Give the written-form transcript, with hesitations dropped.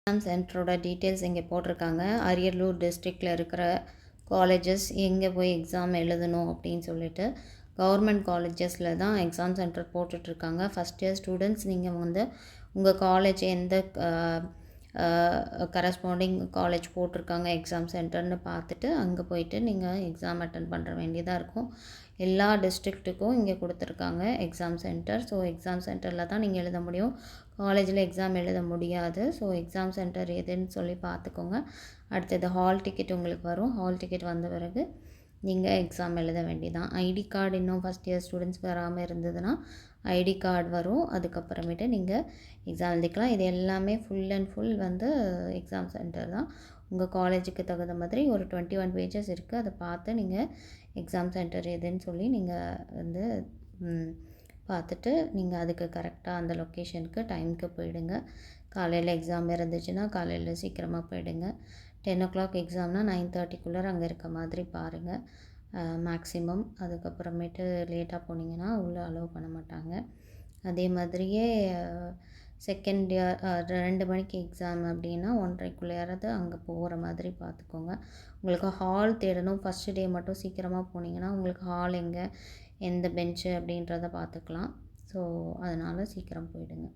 Exam சென்டரோட details இங்கே போட்டிருக்காங்க. அரியலூர் டிஸ்ட்ரிக்டில் இருக்கிற காலேஜஸ் எங்கே போய் எக்ஸாம் எழுதணும் அப்படின்னு சொல்லிட்டு கவர்மெண்ட் காலேஜஸில் தான் எக்ஸாம் சென்டர் போட்டுட்ருக்காங்க. ஃபஸ்ட் இயர் ஸ்டூடெண்ட்ஸ் நீங்கள் வந்து உங்கள் காலேஜ் எந்த கரஸ்பாண்டிங் காலேஜ் போட்டிருக்காங்க எக்ஸாம் சென்டர்னு பார்த்துட்டு அங்கே போயிட்டு நீங்கள் எக்ஸாம் அட்டன் பண்ணுற வேண்டியதாக இருக்கும். எல்லா டிஸ்ட்ரிக்ட்டுக்கும் இங்கே கொடுத்துருக்காங்க எக்ஸாம் சென்டர். ஸோ எக்ஸாம் சென்டரில் தான் நீங்கள் எழுத முடியும். காலேஜில் எக்ஸாம் எழுத முடியாது. ஸோ எக்ஸாம் சென்டர் எதுன்னு சொல்லி பார்த்துக்கோங்க. அடுத்தது ஹால் டிக்கெட் உங்களுக்கு வரும். ஹால் டிக்கெட் வந்த பிறகு நீங்கள் எக்ஸாம் எழுத வேண்டியதான். ஐடி கார்டு இன்னும் ஃபஸ்ட் இயர் ஸ்டூடெண்ட்ஸ்க்கு வராமல் இருந்ததுன்னா ஐடி கார்டு வரும். அதுக்கப்புறமேட்டு நீங்கள் எக்ஸாம் எழுதிக்கலாம். இது எல்லாமே ஃபுல் அண்ட் ஃபுல் வந்து எக்ஸாம் சென்டர் தான். உங்கள் காலேஜுக்கு தகுந்த மாதிரி ஒரு 21 பேஜஸ் இருக்குது. அதை பார்த்து நீங்கள் எக்ஸாம் சென்டர் எதுன்னு சொல்லி நீங்கள் வந்து பார்த்துட்டு நீங்கள் அதுக்கு கரெக்டாக அந்த லொக்கேஷனுக்கு டைமுக்கு போயிடுங்க. காலையில் எக்ஸாம் இருந்துச்சுன்னா காலையில் சீக்கிரமாக போயிடுங்க. 10 o'clock எக்ஸாம்னா 9:30க்குள்ளே அங்கே இருக்க மாதிரி பாருங்கள் மேக்ஸிமம். அதுக்கப்புறமேட்டு லேட்டாக போனீங்கன்னா உள்ளே அலோவ் பண்ண மாட்டாங்க. அதே மாதிரியே செகண்ட் இயர் 2 மணிக்கு எக்ஸாம் அப்படின்னா 1:30க்குள்ளேயாவது அங்கே போகிற மாதிரி பார்த்துக்கோங்க. உங்களுக்கு ஹால் தேடணும். ஃபஸ்ட்டு டே மட்டும் சீக்கிரமாக போனீங்கன்னா உங்களுக்கு ஹால் எங்கே, எந்த பெஞ்சு அப்படின்றத பார்த்துக்கலாம். ஸோ அதனால் சீக்கிரம் போயிடுங்க.